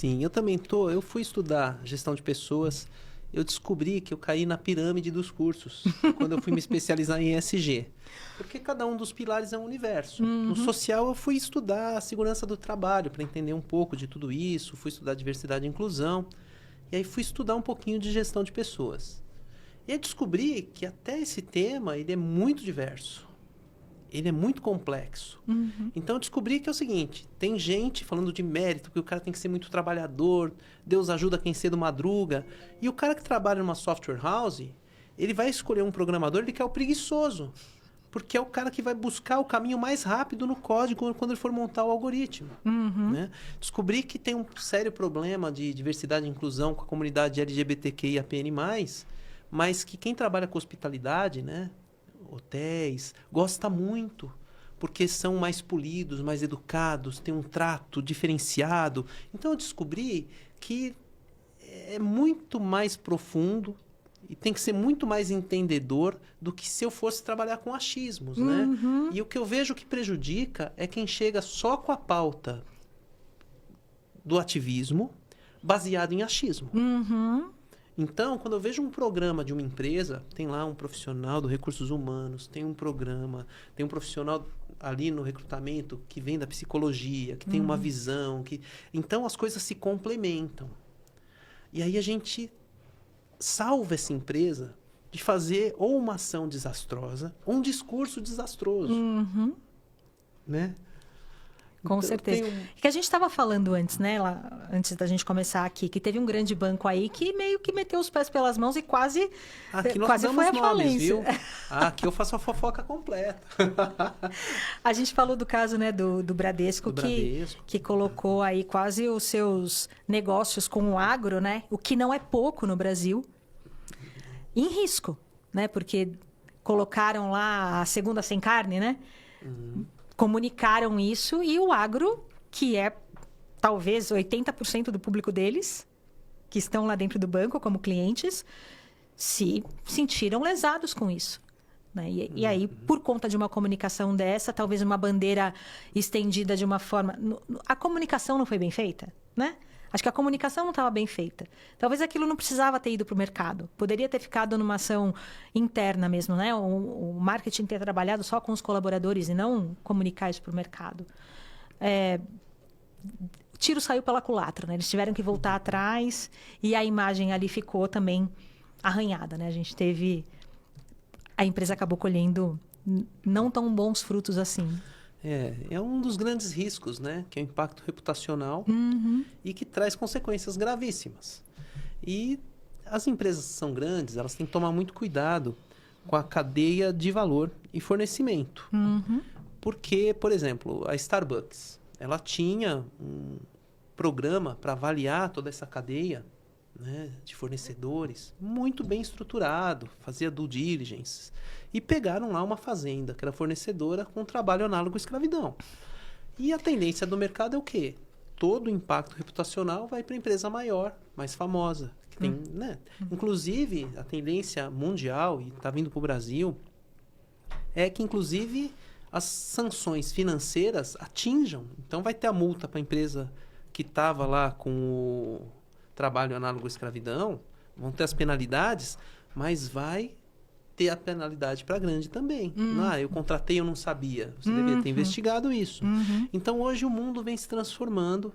Sim, eu também tô. Eu fui estudar gestão de pessoas. Eu descobri que eu caí na pirâmide dos cursos quando eu fui me especializar em ESG. Porque cada um dos pilares é um universo. No social, eu fui estudar a segurança do trabalho para entender um pouco de tudo isso. Fui estudar diversidade e inclusão. E aí fui estudar um pouquinho de gestão de pessoas. E aí descobri que até esse tema ele é muito diverso. Ele é muito complexo. Então eu descobri que é o seguinte, tem gente falando de mérito, que o cara tem que ser muito trabalhador, Deus ajuda quem cedo madruga. E o cara que trabalha numa software house, ele vai escolher um programador, ele quer o preguiçoso. Porque é o cara que vai buscar o caminho mais rápido no código quando ele for montar o algoritmo. Né? Descobri que tem um sério problema de diversidade e inclusão com a comunidade LGBTQIAPN+, mas que quem trabalha com hospitalidade, né? Hotéis, gosta muito, porque são mais polidos, mais educados, têm um trato diferenciado. Então eu descobri que é muito mais profundo e tem que ser muito mais entendedor do que se eu fosse trabalhar com achismos, né? E o que eu vejo que prejudica é quem chega só com a pauta do ativismo baseado em achismo. Então, quando eu vejo um programa de uma empresa, tem lá um profissional do recursos humanos, tem um programa, tem um profissional ali no recrutamento que vem da psicologia, que tem uma visão, então as coisas se complementam. E aí a gente salva essa empresa de fazer ou uma ação desastrosa ou um discurso desastroso. Né? Com certeza. Que a gente estava falando antes, né? Lá, antes da gente começar aqui, que teve um grande banco aí que meio que meteu os pés pelas mãos e quase foi à falência. Viu? Aqui eu faço a fofoca completa. A gente falou do caso, né, do Bradesco, que colocou aí quase os seus negócios com o agro, né? O que não é pouco no Brasil, em risco, né? Porque colocaram lá a segunda sem carne, né? Comunicaram isso e o agro, que é talvez 80% do público deles, que estão lá dentro do banco como clientes, se sentiram lesados com isso. Né? E aí, por conta de uma comunicação dessa, talvez uma bandeira estendida de uma forma... A comunicação não foi bem feita, né? Acho que a comunicação não estava bem feita. Talvez aquilo não precisava ter ido para o mercado. Poderia ter ficado numa ação interna mesmo, né? O marketing ter trabalhado só com os colaboradores e não comunicar isso para o mercado. O tiro saiu pela culatra, né? Eles tiveram que voltar atrás e a imagem ali ficou também arranhada, né? A empresa acabou colhendo não tão bons frutos assim. É um dos grandes riscos, né? Que é o impacto reputacional e que traz consequências gravíssimas. E as empresas que são grandes, elas têm que tomar muito cuidado com a cadeia de valor e fornecimento. Porque, por exemplo, a Starbucks, ela tinha um programa para avaliar toda essa cadeia, né, de fornecedores, muito bem estruturado, fazia due diligence. E pegaram lá uma fazenda, que era fornecedora, com um trabalho análogo à escravidão. E a tendência do mercado é o quê? Todo o impacto reputacional vai para a empresa maior, mais famosa. Que tem, né? Inclusive, a tendência mundial, e está vindo para o Brasil, é que, inclusive, as sanções financeiras atinjam. Então, vai ter a multa para a empresa que estava lá com o trabalho análogo à escravidão, vão ter as penalidades, mas vai ter a penalidade para grande também. Eu contratei, eu não sabia. Você deveria ter investigado isso. Então, hoje o mundo vem se transformando.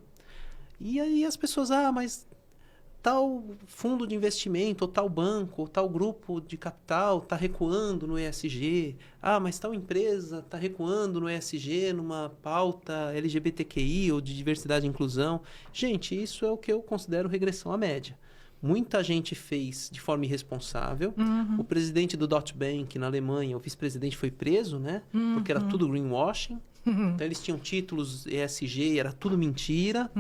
E aí as pessoas, mas tal fundo de investimento, ou tal banco, ou tal grupo de capital está recuando no ESG. Mas tal empresa está recuando no ESG, numa pauta LGBTQI ou de diversidade e inclusão. Gente, isso é o que eu considero regressão à média. Muita gente fez de forma irresponsável. O presidente do Deutsche Bank na Alemanha, o vice-presidente, foi preso, né? Porque era tudo greenwashing. Então, eles tinham títulos ESG, era tudo mentira.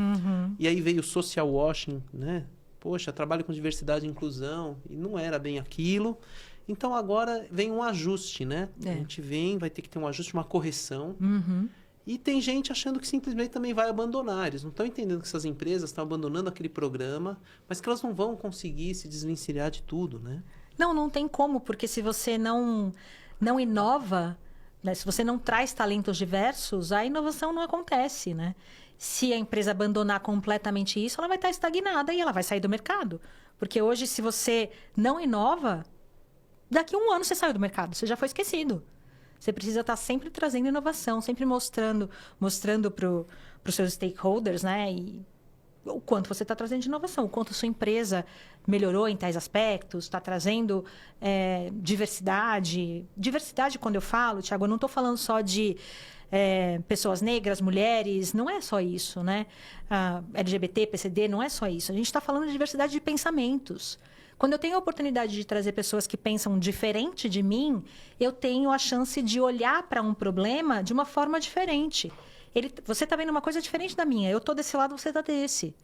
E aí veio o social washing, né? Poxa, trabalho com diversidade e inclusão. E não era bem aquilo. Então, agora vem um ajuste, né? A gente vai ter que ter um ajuste, uma correção. E tem gente achando que simplesmente também vai abandonar. Eles não estão entendendo que essas empresas estão abandonando aquele programa, mas que elas não vão conseguir se desvencilhar de tudo, né? Não tem como, porque se você não inova, né? Se você não traz talentos diversos, a inovação não acontece, né? Se a empresa abandonar completamente isso, ela vai estar estagnada e ela vai sair do mercado. Porque hoje, se você não inova, daqui a 1 ano você saiu do mercado, você já foi esquecido. Você precisa estar sempre trazendo inovação, sempre mostrando para os seus stakeholders, né? E o quanto você está trazendo de inovação, o quanto a sua empresa melhorou em tais aspectos, está trazendo diversidade. Diversidade, quando eu falo, Thiago, eu não estou falando só de pessoas negras, mulheres, não é só isso, né? LGBT, PCD, não é só isso. A gente está falando de diversidade de pensamentos. Quando eu tenho a oportunidade de trazer pessoas que pensam diferente de mim, eu tenho a chance de olhar para um problema de uma forma diferente. Você está vendo uma coisa diferente da minha. Eu estou desse lado, você está desse.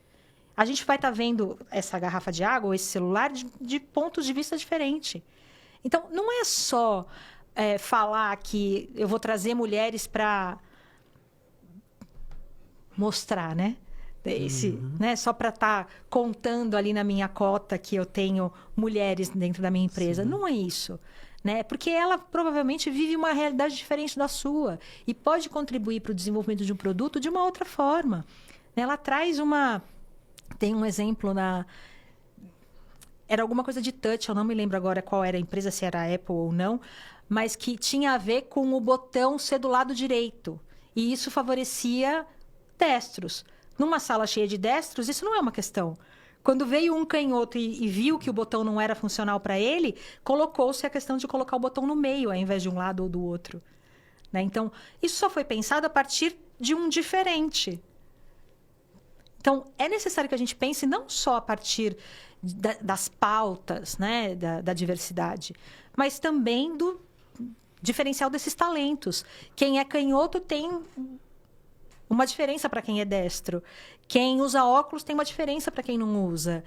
A gente vai estar vendo essa garrafa de água ou esse celular de pontos de vista diferentes. Então, não é só falar que eu vou trazer mulheres para mostrar, né? Né? Só para estar contando ali na minha cota que eu tenho mulheres dentro da minha empresa. Sim. Não é isso. Né? Porque ela provavelmente vive uma realidade diferente da sua e pode contribuir para o desenvolvimento de um produto de uma outra forma. Ela traz uma... Tem um exemplo Era alguma coisa de touch, eu não me lembro agora qual era a empresa, se era a Apple ou não, mas que tinha a ver com o botão ser do lado direito. E isso favorecia destros. Numa sala cheia de destros, isso não é uma questão. Quando veio um canhoto e viu que o botão não era funcional para ele, colocou-se a questão de colocar o botão no meio, ao invés de um lado ou do outro. Né? Então, isso só foi pensado a partir de um diferente. Então, é necessário que a gente pense não só a partir das pautas, né, da diversidade, mas também do diferencial desses talentos. Quem é canhoto tem uma diferença para quem é destro. Quem usa óculos tem uma diferença para quem não usa.